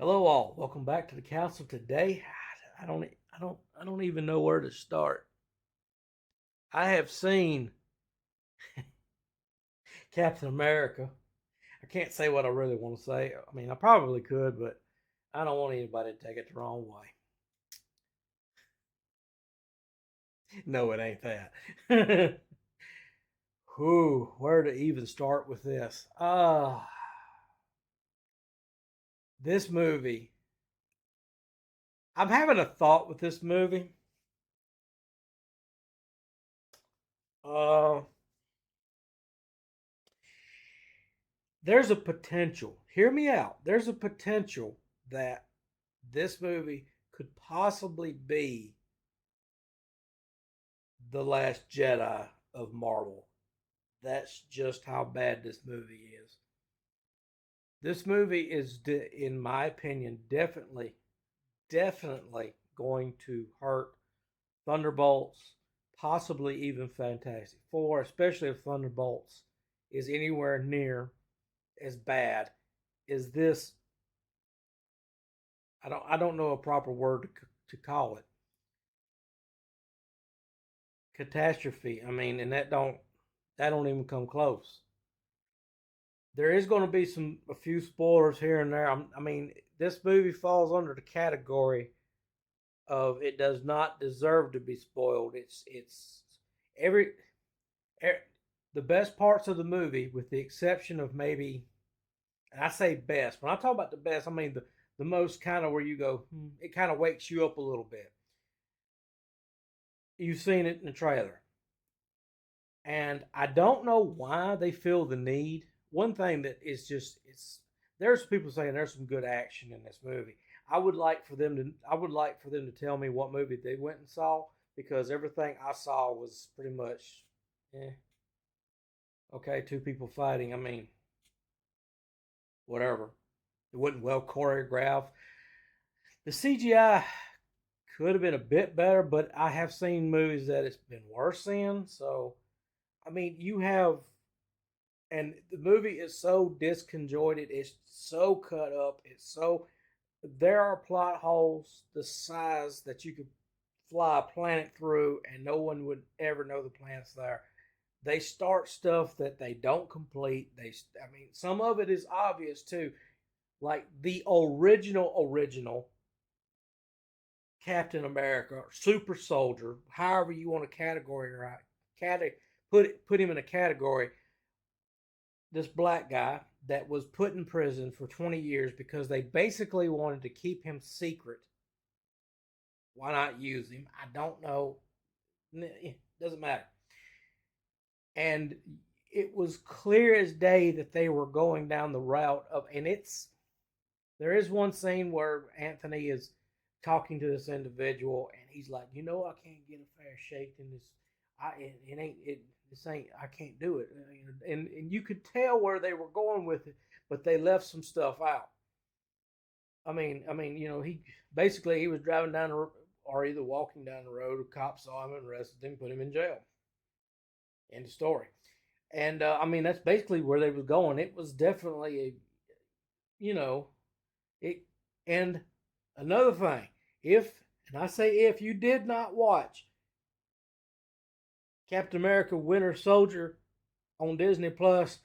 Hello all. Welcome back to the council today. I don't even know where to start. I have seen Captain America. I can't say what I really want to say. I mean, I probably could, but I don't want anybody to take it the wrong way. No, it ain't that. Whew, where to even start with this? This movie. I'm having a thought with this movie. Uh, there's a potential. Hear me out. There's a potential that this movie could possibly be the Last Jedi of Marvel. That's just how bad this movie is. This movie is, in my opinion, definitely going to hurt Thunderbolts, possibly even Fantastic Four, especially if Thunderbolts is anywhere near as bad as this. I don't know a proper word to call it. Catastrophe. I mean, and that don't even come close. There is going to be a few spoilers here and there. I mean, this movie falls under the category of it does not deserve to be spoiled. It's every, every the best parts of the movie, with the exception of maybe, and I say best. When I talk about the best, I mean the most kind of where you go, it kind of wakes you up a little bit. You've seen it in the trailer. And I don't know why they feel the need. One thing that is just it's there's people saying there's some good action in this movie. I would like for them to tell me what movie they went and saw, because everything I saw was pretty much okay, two people fighting. I mean, whatever. It wasn't well choreographed. The CGI could have been a bit better, but I have seen movies that it's been worse in. So I mean, you have, and the movie is so disconjointed, it's so cut up, there are plot holes the size that you could fly a planet through and no one would ever know the planet's there. They start stuff that they don't complete. I mean, some of it is obvious too, like the original Captain America or Super Soldier, however you want to categorize, put him in a category. This black guy that was put in prison for 20 years because they basically wanted to keep him secret. Why not use him? I don't know. It doesn't matter. And it was clear as day that they were going down the route of, and there is one scene where Anthony is talking to this individual, and he's like, I can't get a fair shake in this. It ain't it. This ain't. I can't do it. And you could tell where they were going with it, but they left some stuff out. I mean, he was driving down or either walking down the road. A cop saw him and arrested him, put him in jail. End of story. And I mean, that's basically where they were going. It was definitely you know, it. And another thing, and I say if you did not watch Captain America: Winter Soldier on Disney Plus,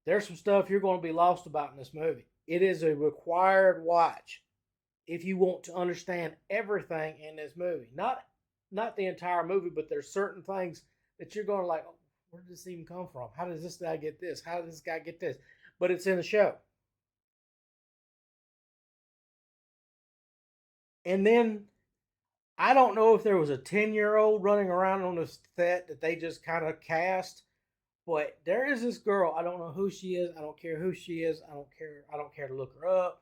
there's some stuff you're going to be lost about in this movie. It is a required watch if you want to understand everything in this movie. Not the entire movie, but there's certain things that you're going to like, oh, where did this even come from? How does this guy get this? How does this guy get this? But it's in the show. And then I don't know if there was a 10-year-old running around on the set that they just kind of cast, but there is this girl. I don't know who she is. I don't care who she is. I don't care. I don't care to look her up.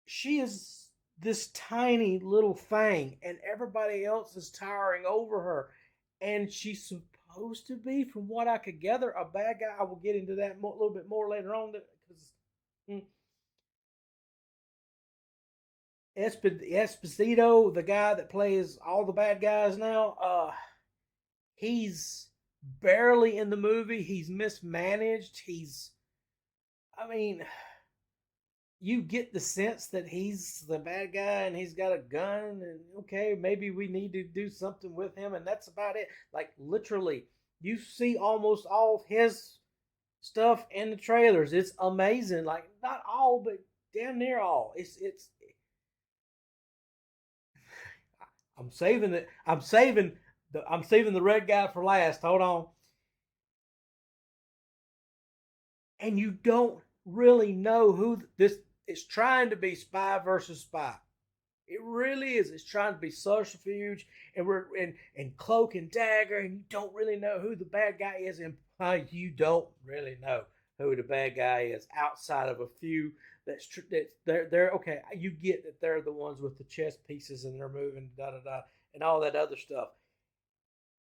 She is this tiny little thing, and everybody else is towering over her. And she's supposed to be, from what I could gather, a bad guy. I will get into that a little bit more later on because Esposito, the guy that plays all the bad guys now, he's barely in the movie. He's mismanaged. I mean, you get the sense that he's the bad guy and he's got a gun, and okay, maybe we need to do something with him, and that's about it. Like literally, you see almost all of his stuff in the trailers. It's amazing. Like not all, but damn near all. It's I'm saving it. I'm saving the red guy for last. Hold on. And you don't really know who this is trying to be spy versus spy. It really is. It's trying to be subterfuge and we're and cloak and dagger, and you don't really know who the bad guy is, and you don't really know who the bad guy is outside of a few. That's they're okay. You get that they're the ones with the chess pieces and they're moving da da da and all that other stuff.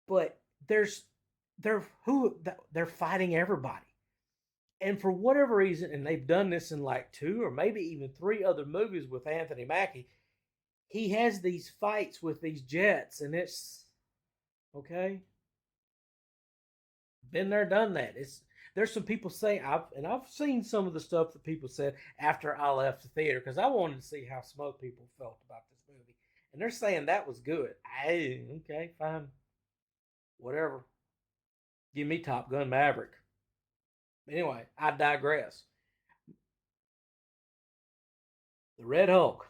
But they're fighting everybody. And for whatever reason, and they've done this in like two or maybe even three other movies with Anthony Mackie, he has these fights with these jets, and it's okay. Been there, done that. It's there's some people say I've seen some of the stuff that people said after I left the theater because I wanted to see how some other people felt about this movie, and they're saying that was good. Okay, fine, whatever. Give me Top Gun Maverick. Anyway, I digress. The Red Hulk.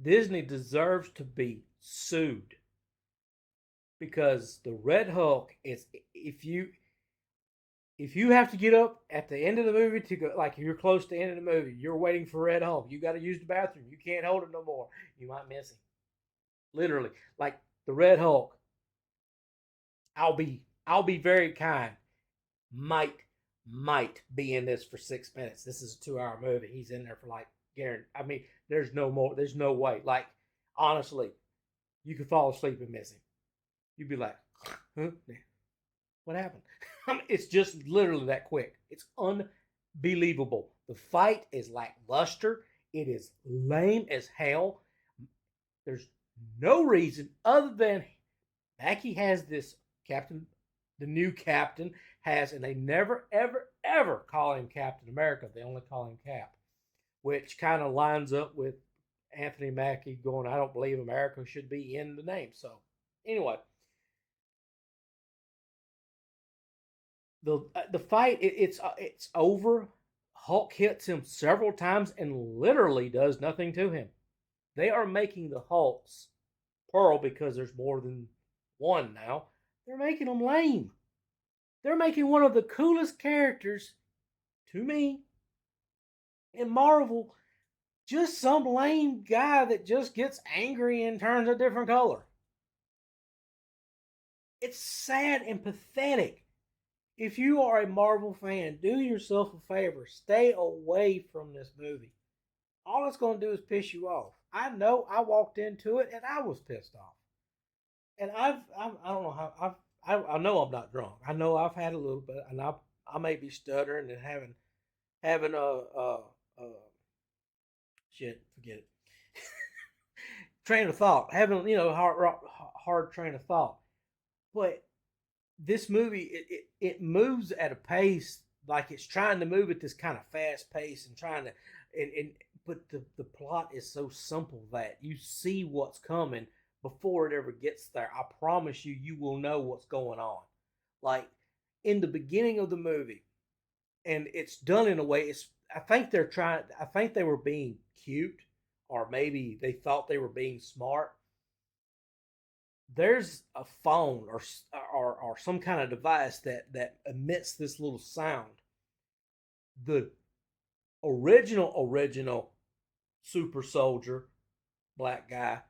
Disney deserves to be sued because the Red Hulk is if you have to get up at the end of the movie to go, like you're close to the end of the movie, you're waiting for Red Hulk. You got to use the bathroom. You can't hold it no more. You might miss him. Literally, like the Red Hulk. I'll be very kind. Might might be in this for 6 minutes. This is a 2 hour movie. He's in there for like guarantee. I mean, there's no more. There's no way. Like honestly, you could fall asleep and miss him. You'd be like, huh? What happened? I mean, it's just literally that quick. It's unbelievable. The fight is lackluster. It is lame as hell. There's no reason other than Mackie has this captain, the new captain has, and they never, ever, ever call him Captain America. They only call him Cap, which kind of lines up with Anthony Mackie going, I don't believe America should be in the name. So, anyway, the fight it's over. Hulk hits him several times and literally does nothing to him. They are making the Hulks plural because there's more than one now. They're making them lame. They're making one of the coolest characters to me in Marvel just some lame guy that just gets angry and turns a different color. It's sad and pathetic. If you are a Marvel fan, do yourself a favor. Stay away from this movie. All it's going to do is piss you off. I know I walked into it and I was pissed off. And I don't know how I know I'm not drunk. I know I've had a little bit, and I may be stuttering and having a shit, forget it. Train of thought, having hard train of thought. But this movie it moves at a pace like it's trying to move at this kind of fast pace and trying to and but the plot is so simple that you see what's coming before it ever gets there. I promise you, you will know what's going on. Like in the beginning of the movie, and it's done in a way. It's I think they're trying. I think they were being cute, or maybe they thought they were being smart. There's a phone or some kind of device that emits this little sound. The original super soldier black guy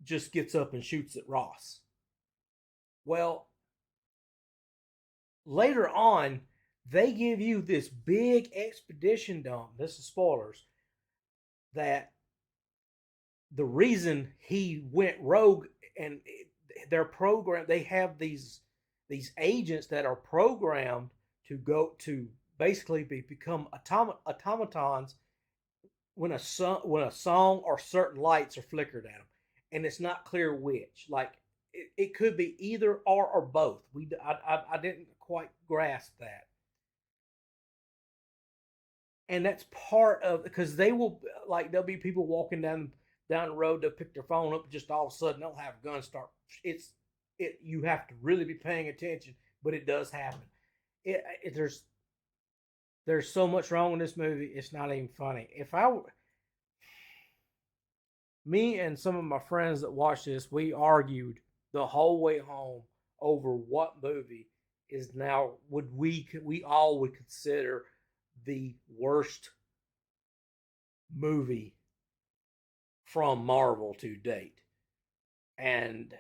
just gets up and shoots at Ross. Well, later on, they give you this big expedition dump. This is spoilers. That the reason he went rogue and their program, they have these agents that are programmed to go to basically become automatons when a song or certain lights are flickered at them, and it's not clear which. Like it could be either or both. I didn't quite grasp that, and that's part of because they will like there'll be people walking down the road. They'll pick their phone up, just all of a sudden they'll have a gun start. It you have to really be paying attention, but it does happen. There's so much wrong in this movie. It's not even funny. If I me and some of my friends that watched this, we argued the whole way home over what movie is now we all would consider the worst movie from Marvel to date. And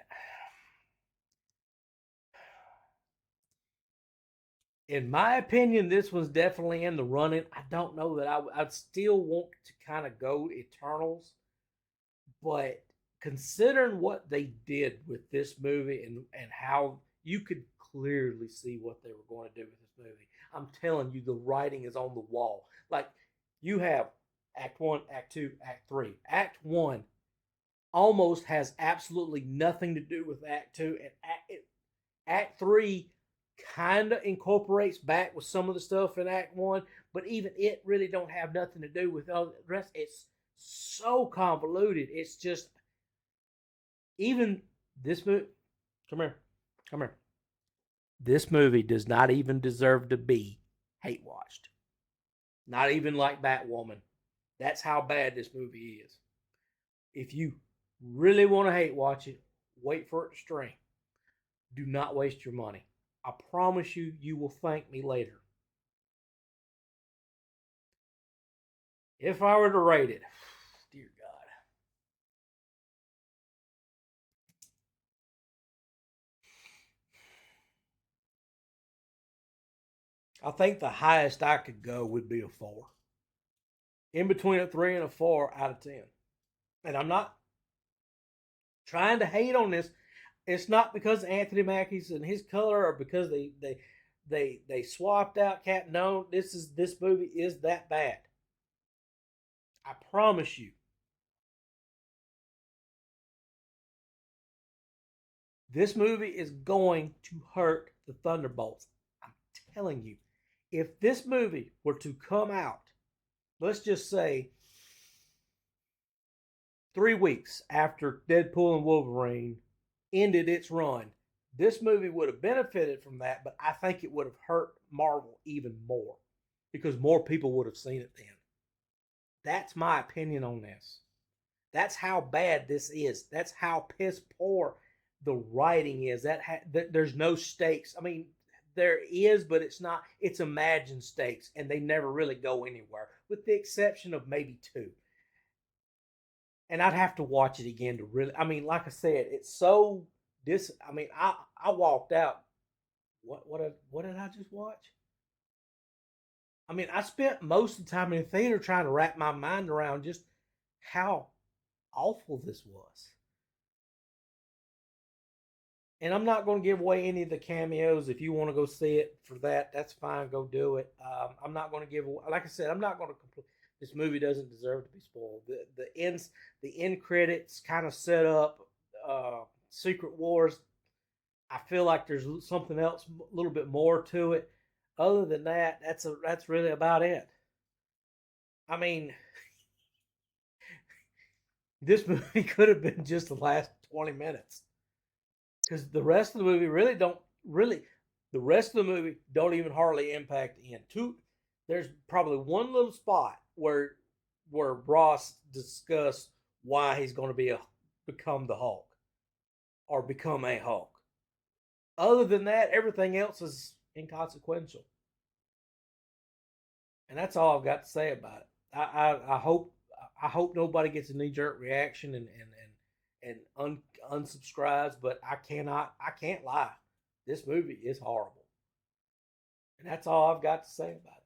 in my opinion, this was definitely in the running. I don't know that I'd still want to kind of go Eternals, but considering what they did with this movie and how you could clearly see what they were going to do with this movie, I'm telling you, the writing is on the wall. Like you have Act 1, Act 2, Act 3. Act 1 almost has absolutely nothing to do with Act 2, and Act 3 kind of incorporates back with some of the stuff in Act 1, but even it really don't have nothing to do with all the rest. It's so convoluted. It's just even this movie. Come here, come here. This movie does not even deserve to be hate watched. Not even like Batwoman. That's how bad this movie is. If you really want to hate watch it, wait for it to stream. Do not waste your money. I promise you, you will thank me later. If I were to rate it, dear God, I think the highest I could go would be a 4. In between a 3 and a 4 out of 10. And I'm not trying to hate on this. It's not because Anthony Mackie's and his color, or because they swapped out Cat. No, this movie is that bad. I promise you. This movie is going to hurt the Thunderbolts. I'm telling you. If this movie were to come out, let's just say 3 weeks after Deadpool and Wolverine ended its run, this movie would have benefited from that, but I think it would have hurt Marvel even more because more people would have seen it then. That's my opinion on this. That's how bad this is. That's how piss poor the writing is. There's no stakes. I mean, there is, but it's not. It's imagined stakes, and they never really go anywhere, with the exception of maybe 2. And I'd have to watch it again to really. I mean, like I said, it's so this. I mean, I walked out. What did I just watch? I mean, I spent most of the time in the theater trying to wrap my mind around just how awful this was. And I'm not going to give away any of the cameos. If you want to go see it for that, that's fine. Go do it. I'm not going to give away. Like I said, I'm not going to complete. This movie doesn't deserve to be spoiled. The end credits kind of set up Secret Wars. I feel like there's something else, a little bit more to it. Other than that, that's really about it. I mean, this movie could have been just the last 20 minutes because the rest of the movie the rest of the movie don't even hardly impact the end. There's probably one little spot where Ross discuss why he's going to become the Hulk or become a Hulk. Other than that, everything else is inconsequential. And that's all I've got to say about it. I hope nobody gets a knee jerk reaction and unsubscribes, but I can't lie. This movie is horrible. And that's all I've got to say about it.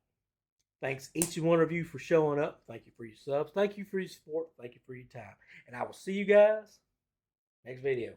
Thanks each and one of you for showing up. Thank you for your subs. Thank you for your support. Thank you for your time. And I will see you guys next video.